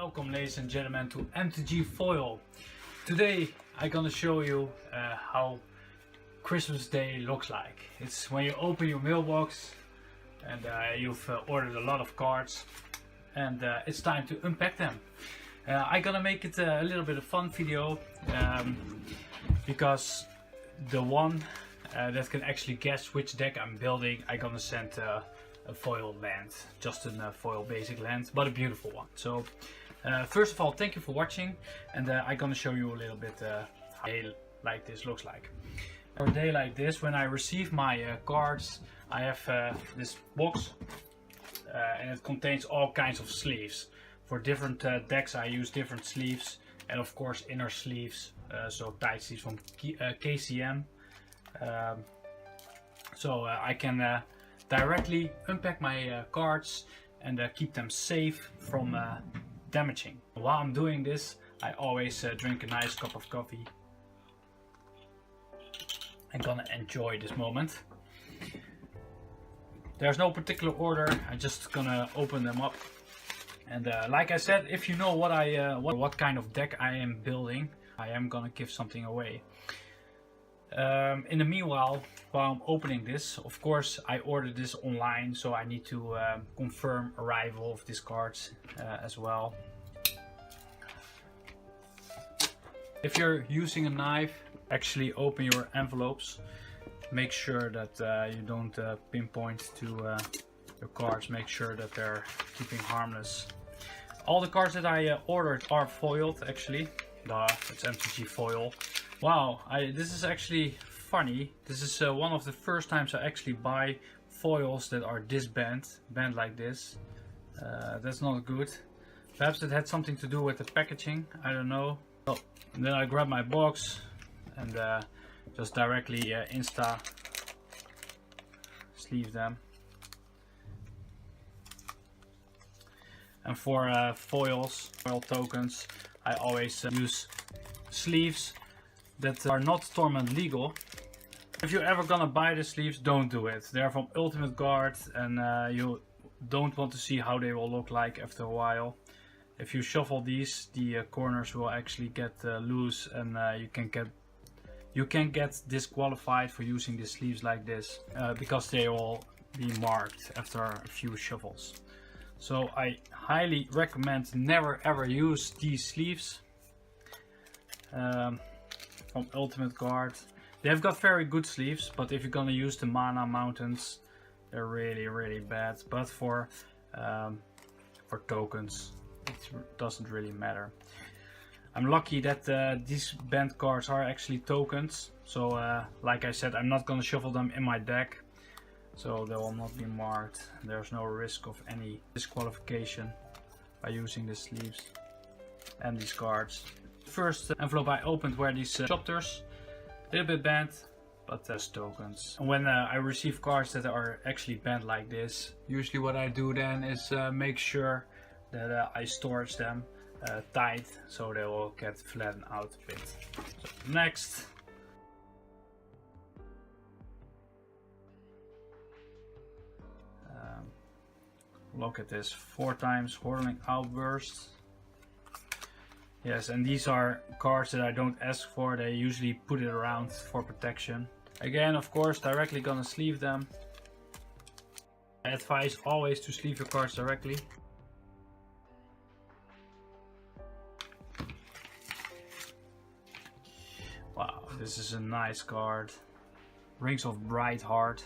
Welcome ladies and gentlemen to MTG Foil. Today I'm gonna show you how Christmas Day looks like. It's when you open your mailbox and you've ordered a lot of cards and it's time to unpack them. I'm gonna make it a little bit of fun video because the one that can actually guess which deck I'm building, I'm gonna send a foil land, just a foil basic land, but a beautiful one. So first of all, thank you for watching, and I'm gonna show you a little bit how a day like this looks like. For a day like this, when I receive my cards, I have this box and it contains all kinds of sleeves. For different decks I use different sleeves, and of course inner sleeves, so tight sleeves from KCM. So I can directly unpack my cards and keep them safe from damaging. While I'm doing this, I always drink a nice cup of coffee. I'm gonna enjoy this moment. There's no particular order, I'm just gonna open them up. And like I said, if you know what kind of deck I am building, I am gonna give something away. In the meanwhile, while I'm opening this, of course I ordered this online, so I need to confirm arrival of these cards as well. If you're using a knife, actually open your envelopes. Make sure that you don't pinpoint to your cards. Make sure that they're keeping harmless. All the cards that I ordered are foiled actually. It's MTG foil. Wow, this is actually funny. This is one of the first times I actually buy foils that are this bent like this. That's not good. Perhaps it had something to do with the packaging, I don't know. Oh, and then I grab my box and just directly insta sleeve them. And for foil tokens, I always use sleeves that are not Torment legal. If you're ever gonna buy the sleeves, don't do it. They're from Ultimate Guard, and you don't want to see how they will look like after a while. If you shuffle these, the corners will actually get loose, and you can get disqualified for using the sleeves like this because they will be marked after a few shuffles. So I highly recommend never ever use these sleeves from Ultimate Guard. They've got very good sleeves, but if you're gonna use the Mana Mountains, they're really bad. But for tokens, it doesn't really matter. I'm lucky that these bent cards are actually tokens. So like I said, I'm not gonna shuffle them in my deck, so they will not be marked. There's no risk of any disqualification by using the sleeves and these cards. First envelope I opened were these chapters, a little bit bent, but as tokens. And when I receive cards that are actually bent like this, usually what I do then is make sure that I storage them tight, so they will get flattened out a bit. So next, look at this, 4 times Whirling Outburst. Yes, and these are cards that I don't ask for. They usually put it around for protection. Again, of course, directly gonna sleeve them. I advise always to sleeve your cards directly. Wow, this is a nice card. Rings of Bright Heart.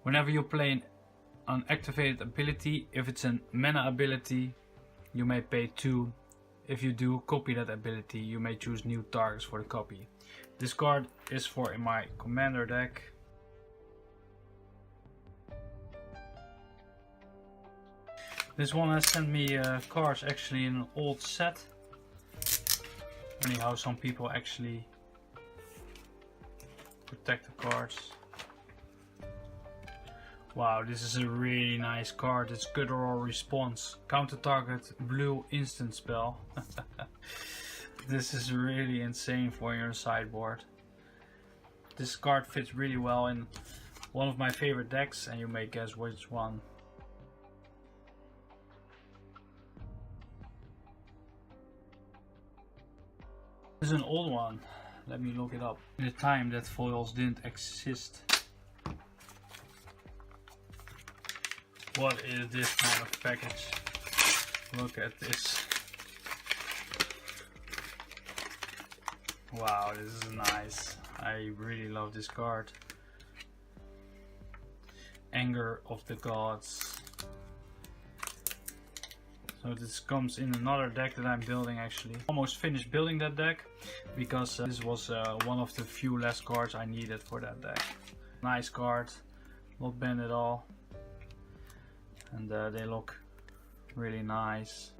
Whenever you play an activated ability, if it's a mana ability, you may pay 2. If you do copy that ability, you may choose new targets for the copy. This card is for in my commander deck. This one has sent me cards actually in an old set. Funny how some people actually protect the cards. Wow, this is a really nice card. It's Guttural Response. Counter target blue instant spell. This is really insane for your sideboard. This card fits really well in one of my favorite decks, and you may guess which one. This is an old one. Let me look it up. In the time that foils didn't exist. What is this kind of package? Look at this. Wow, this is nice. I really love this card. Anger of the Gods. So this comes in another deck that I'm building actually. Almost finished building that deck because this was one of the few last cards I needed for that deck. Nice card, not banned at all. And they look really nice.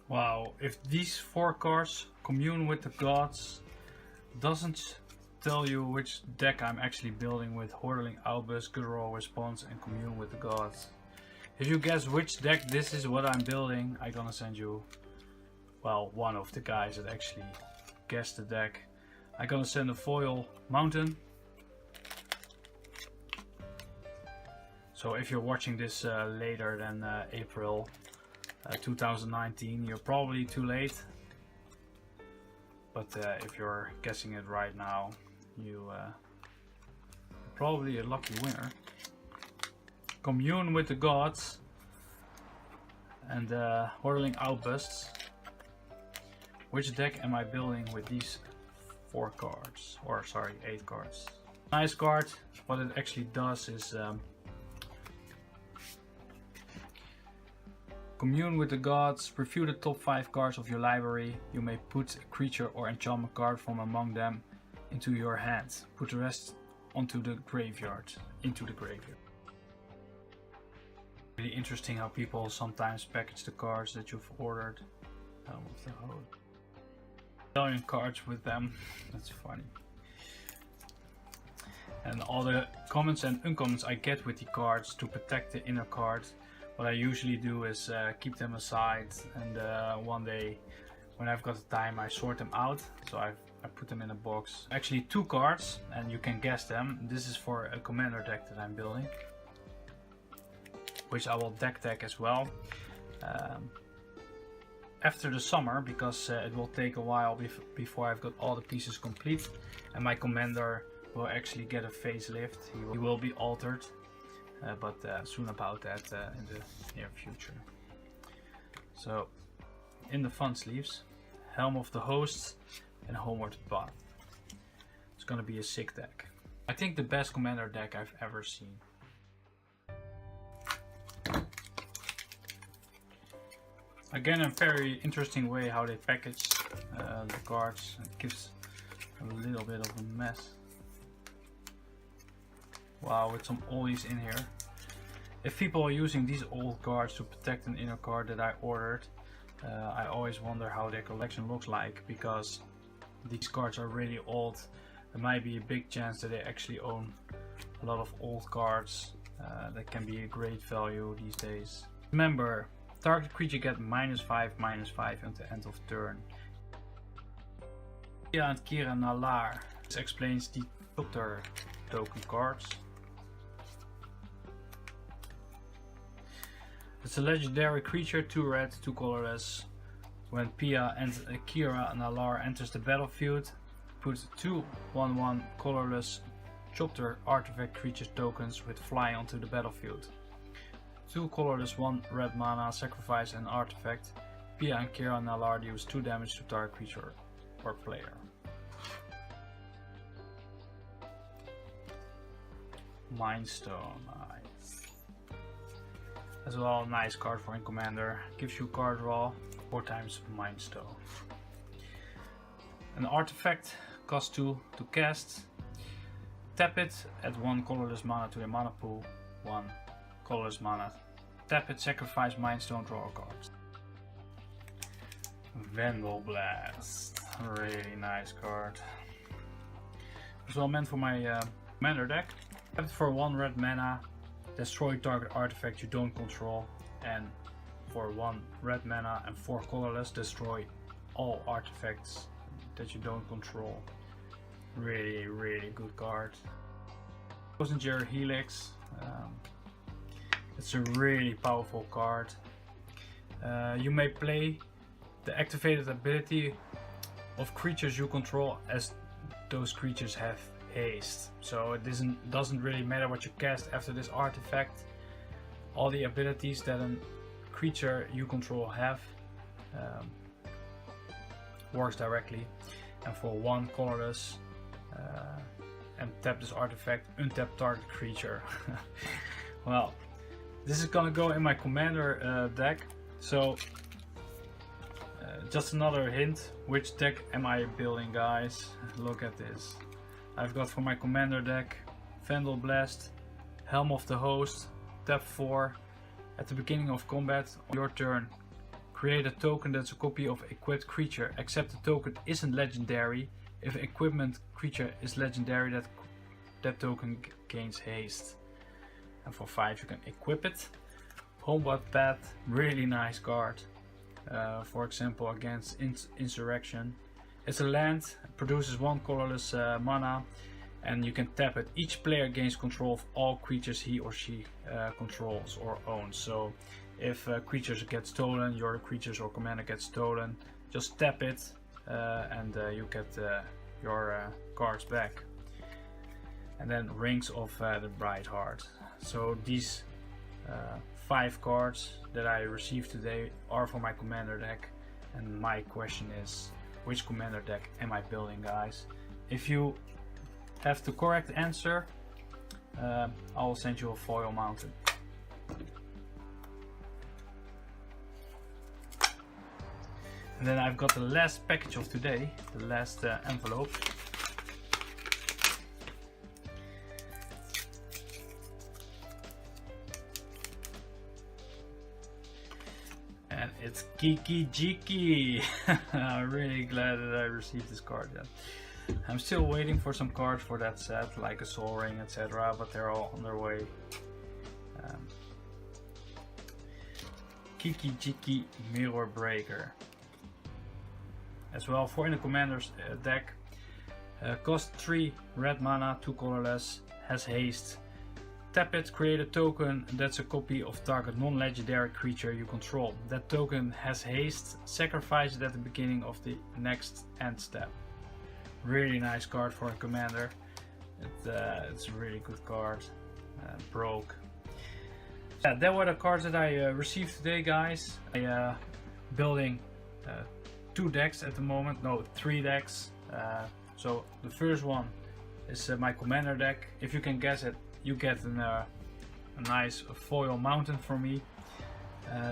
Wow, if these 4 cards, Commune with the Gods, doesn't tell you which deck I'm actually building with Hordeling Outburst, Good Roll Response and Commune with the Gods. If you guess which deck this is what I'm building, I'm gonna send you, well, one of the guys that actually guessed the deck. I'm gonna send a foil mountain. So if you're watching this later than April 2019, you're probably too late. But if you're guessing it right now, you're probably a lucky winner. Commune with the Gods and Hordeling Outbursts. Which deck am I building with these 4 cards? Or sorry, 8 cards. Nice card. What it actually does is Commune with the Gods. Review the top 5 cards of your library. You may put a creature or enchantment card from among them into your hand. Put the rest onto the graveyard. Into the graveyard. Really interesting how people sometimes package the cards that you've ordered. Million cards with them. That's funny. And all the commons and uncommons I get with the cards to protect the inner card. What I usually do is keep them aside, and one day when I've got the time I sort them out. So I put them in a box. Actually 2 cards, and you can guess them. This is for a commander deck that I'm building, which I will deck tag as well after the summer, because it will take a while before I've got all the pieces complete, and my commander will actually get a facelift. He will be altered. But soon about that in the near future. So, in the fun sleeves, Helm of the Hosts and Homeward Path. It's gonna be a sick deck. I think the best commander deck I've ever seen. Again, a very interesting way how they package the cards. It gives a little bit of a mess. Wow, with some oldies in here. If people are using these old cards to protect an inner card that I ordered, I always wonder how their collection looks like, because these cards are really old. There might be a big chance that they actually own a lot of old cards that can be a great value these days. Remember, target creature get -5/-5 until end of turn. Pia and Kira Nalar. This explains the filter token cards. It's a legendary creature, 2 red, 2 colorless. When Pia and Kira Nalar enters the battlefield, put 2 1/1 colorless Chopter artifact creature tokens with fly onto the battlefield. 2 colorless 1 red mana, sacrifice an artifact. Pia and Kira Nalar deals 2 damage to target creature or player. Mindstone, nice. As well, nice card for in commander. Gives you card draw, 4 times Mindstone. An artifact costs 2 to cast. Tap it, add 1 colorless mana to your mana pool. 1 colorless mana. Tap it, sacrifice Mindstone, draw a card. Vandal Blast, really nice card. As well meant for my commander deck. Tap it for 1 red mana. Destroy target artifact you don't control, and for 1 red mana and 4 colorless, destroy all artifacts that you don't control. Really good card. Messenger Helix. It's a really powerful card. You may play the activated ability of creatures you control as those creatures have haste. So it doesn't really matter what you cast after this artifact. All the abilities that a creature you control have works directly. And for 1 colorless, and tap this artifact, untap target creature. Well, this is gonna go in my commander deck. So just another hint, which deck am I building, guys? Look at this. I've got for my commander deck Vandal Blast, Helm of the Host, tap 4. At the beginning of combat, on your turn, create a token that's a copy of equipped creature, except the token isn't legendary. If equipment creature is legendary, that token gains haste. And for 5 you can equip it. Combat Path, really nice card. For example, against Insurrection. It's a land, produces 1 colorless mana, and you can tap it. Each player gains control of all creatures he or she controls or owns. So if creatures get stolen, your creatures or commander gets stolen, just tap it and you get your cards back. And then Rings of the Bright Heart. So these 5 cards that I received today are for my commander deck, and my question is, which commander deck am I building, guys? If you have the correct answer, I will send you a foil mounted. And then I've got the last package of today, the last envelope. And it's Kiki Kiki. I'm really glad that I received this card yet. I'm still waiting for some cards for that set, like a Soul Ring, etc., but they're all on their way. Kiki Kiki Mirror Breaker. As well for in the commander's deck. Cost 3 red mana, 2 colorless, has haste. Tap it, create a token that's a copy of target non-legendary creature you control. That token has haste, sacrifice it at the beginning of the next end step. Really nice card for a commander. It's a really good card. Broke. Yeah, that were the cards that I received today, guys. I building 2 decks at the moment, no, 3 decks. So the first one is my commander deck. If you can guess it, you get a nice foil mountain from me.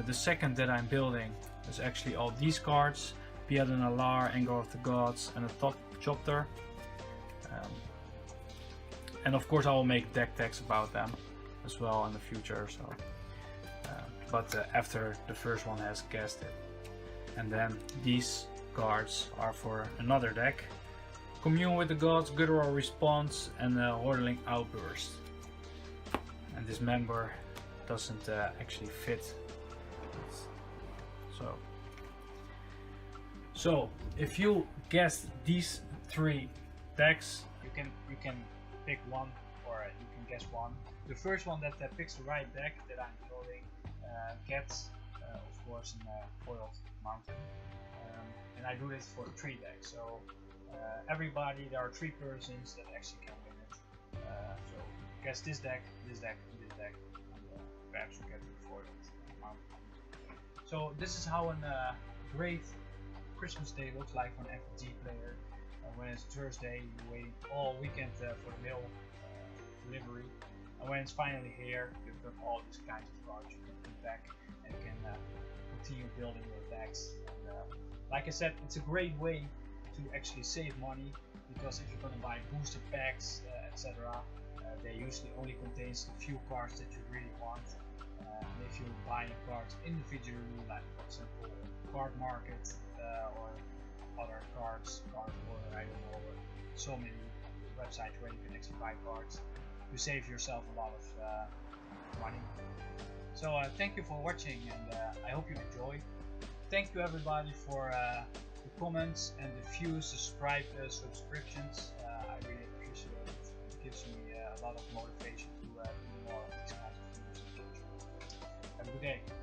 The second that I'm building is actually all these cards: Piadon Alar, Anger of the Gods, and a Top Chopter. And of course I will make deck decks about them as well in the future. So, but after the first one has guessed it. And then these cards are for another deck: Commune with the Gods, Guttural Response, and Hordeling Outburst. And this member doesn't actually fit. So if you guessed these 3 decks, you can pick one, or you can guess one. The first one that picks the right deck that I'm building gets, of course, a foiled mountain. And I do this for 3 decks. So everybody, there are 3 persons that actually can win it. So guess this deck, this deck, and this deck, and perhaps you get the foiled mountain. So this is how a great Christmas day looks like for an MTG player. When it's Thursday, you're waiting all weekend for the mail delivery, and when it's finally here, you've got all these kinds of cards you can put back and you can continue building your decks. And, like I said, it's a great way to actually save money, because if you're going to buy booster packs, etc., they usually only contains a few cards that you really want. And if you're buying cards individually, like for example Card Market or other cards, or I don't know, so many websites where you can actually buy cards, you save yourself a lot of money. So thank you for watching, and I hope you enjoyed. Thank you everybody for the comments and the views, subscriptions. I gives me a lot of motivation to do more of these kinds of videos in the future. Have a good day.